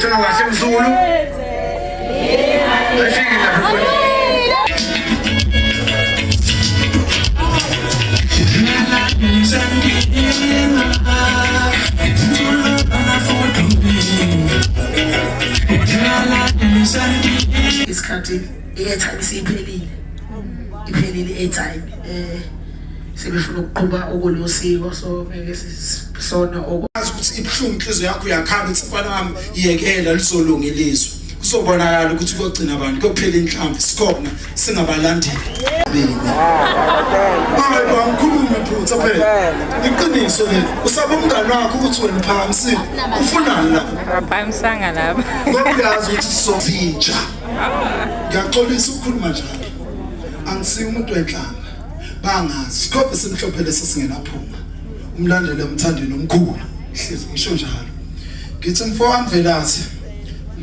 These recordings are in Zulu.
shona kahle mzulu ayifiki lapho isikhathi i-airtime isiphelile iphelile i-airtime sebefuna ukuqhuba okulosiko so ngeke sisona okwazi ukuthi ibhlungu inhliziyo yakho uyakhamba ukuthi mfana wami iyekela lizolungelizwa kuzobonakala ukuthi kuyogcina abantu kuyophela inhlamvu sikhona singabalandeli hayi angikhulume phutha phela iqiniso le usaba umngane wakho ukuthi wena phakamise ufunani la aphakamisanga lapha ngoba uyazi ukuthi sizozinja ngiyaxolisa ukukhuluma njalo angisiyo umuntu wenhlanga bangazi sikhophe simhlophe lesingelaphuma umlandeli umthandeni omkhulu hlezi ngisho njalo ngithi mfowami Velathi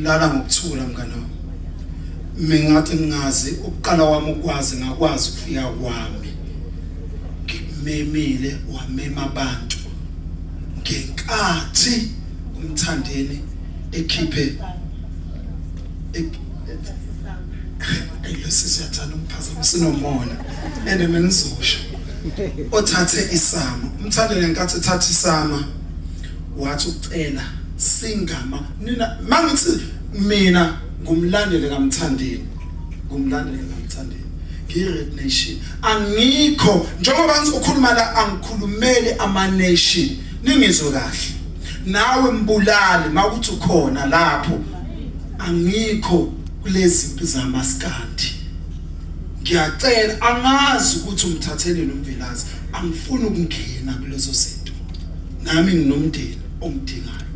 lala ngokuthula mngane wami mingathi ngingazi ukuqala wami ukwazi ngakwazi ukufika kwami ngimemile wamema abantu ngenkathi umthandeni ekhiphe ayilosisiyathanda umphazamo sinomona ende menizosho othathe isama umthandeni ngenkathi ethatha isama wathi ucela singama nina mangithi mina ngumlandeli kaMthandeni ngi-Red Nation angikho njengoba ngizokhuluma la angikhulumeli ama-nation ningizwe kahle nawe mbulali makuthi ukhona lapho angikho kulezi zamaskandi ngiyacela angazi ukuthi umthathele noMvelazi angifuni ukungena kulezo zinto nami nginomndeni omdingayo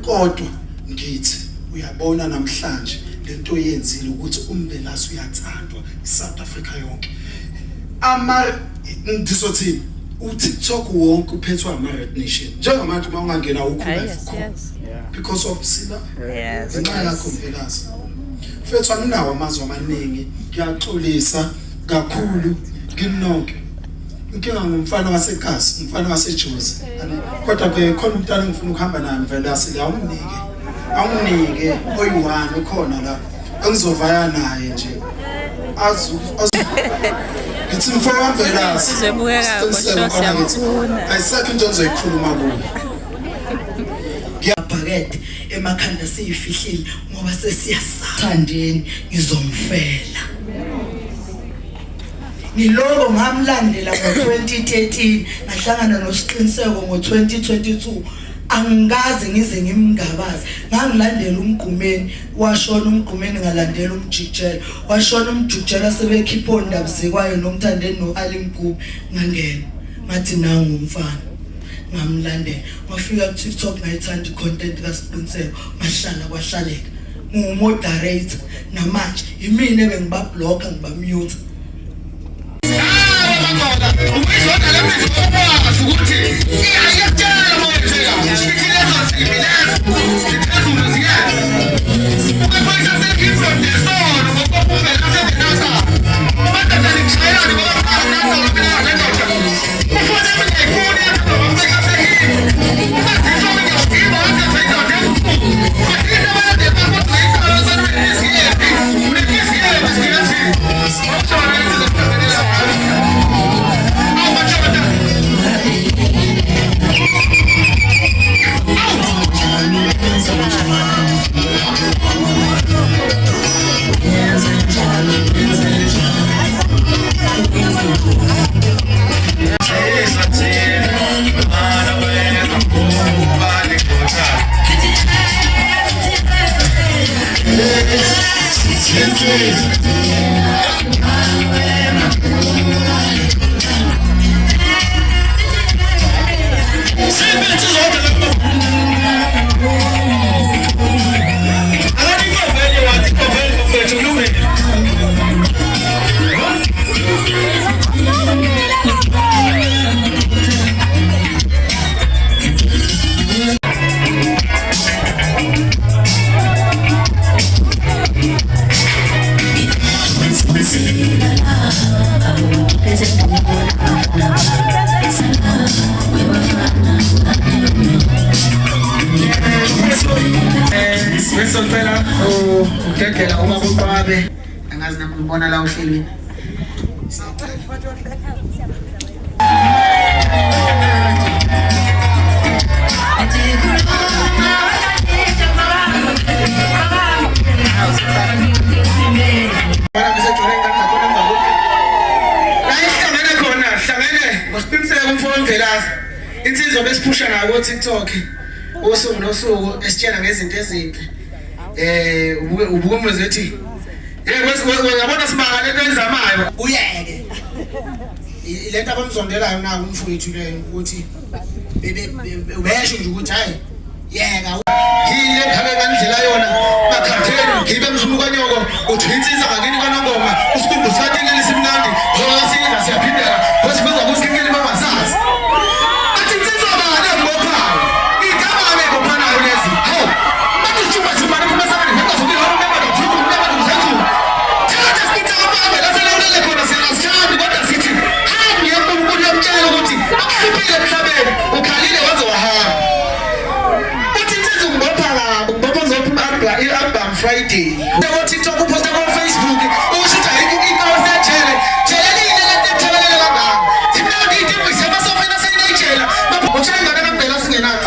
kodwa ngithi uyabona namhlanje lento yenzile ukuthi uMvelazi uyathandwa eSouth Africa yonke ndizothi uTikTok wonke uphethwe ama-Red Nation njengamanje uma ungangena ukho because of sila ngenxa yakho Mvelazi mfethu anginawo amazwi amaningi ngiyaxolisa kakhulu nginonke inkinga ngumfana waseKasi umfana waseJozi kodwa ke khona umntana engifuna ukuhamba naye Mvelazi la awunike oyi-1 ukhona la engizovaya naye nje ngithi mfowami Velazi sizobukeka ngoshosha siyamfuna ayisekho into engizoyikhuluma kuyo ngiyabhakede emakhanda siyifihlile ngoba sesiyasathandeni ngizomfela ngiloko ngamlandela ngo2013 ngahlangana nosiqiniseko ngo2022 angikaze ngize ngimngabazi ngangilandela umgqumeni washona umgqumeni ngalandela umjikjela washona umjikjela sebekhipha ondaba zekwayo noMthandeni noAlimgube ngangena ngathi nangu umfana ngamlandela wafika ku TikTok ngayithanda icontent kaSiqiniseko mahlala kwahlaleka ngumoderator namanje yimina ebengibablocker ngibamute umizona lemizokwazi ukuthi iyayetshela mawetheka ikilezo sikilezo siphezulu ziyena ukephoyisa sekifro nesono ngokuphumela nasebenasa abantwana nikushayelani ngoba kukhona nanokuphela nendoda ufuna mingayifuni yababeka sekini ungaziso mingaskiba wasezendoda emkhulu bakita balandela bakodwa isalo sanwenisiyephi unikisiyephi sikilesi okushona ezizokuthabelela We were fun. ngiyadedela uma kuqwabe angazi nami ngibona la uhlelweni insizwa besiphusha nayo ku TikTok usuku nosuku esitshela ngezinto eziphi ubukomwe zethi uyabona simanga lento enzamayo uyeke lento abamzondelayo na umfowethu leyo ukuthi ubesho nje ukuthi hayi yeka yile phake ngandlela yona bakhatheni ngibe msumukanyoko uthi insizwa ngakini kwaNongoma usikhumbu sathini lisimnandi ngoba siza siyaphindela bese kuza kusikele mamazazi Friday. They TikTok post on Facebook. Oh, shit, I think it was that jelly. Jelly, they did we say myself in the same jail. But what's I got to be listening at?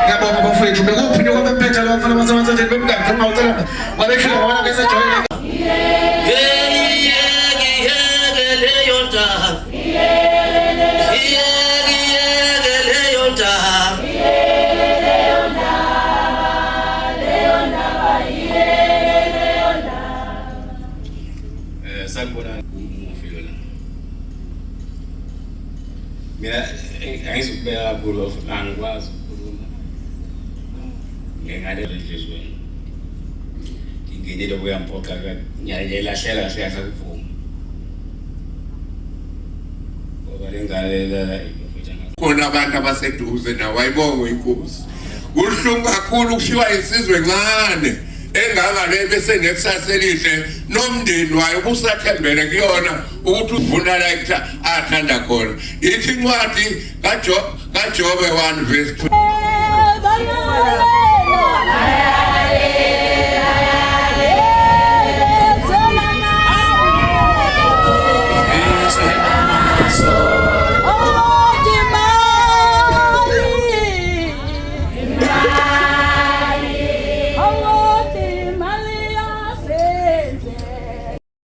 Yeah, Bob, afraid to be open your better love for the ones that come out of them. What I feel when I get a joy. Mina angizukubeka kakhulu angikwazi ukukhuluma ngengane enhlizweni ngingenile kuyampoqa ngiyayilahlela kahle kahle ukuvuma ngoba lengalela khona abantu abaseduze nawe ayibonge inkosi kuhlungu kakhulu kushiwa isizwe ngane engaba le bese nekusasa elihle nomndeni wayo kusathembele kuyona ukuthi uvuna la athanda khona ithi incwadi kaJobe 1:2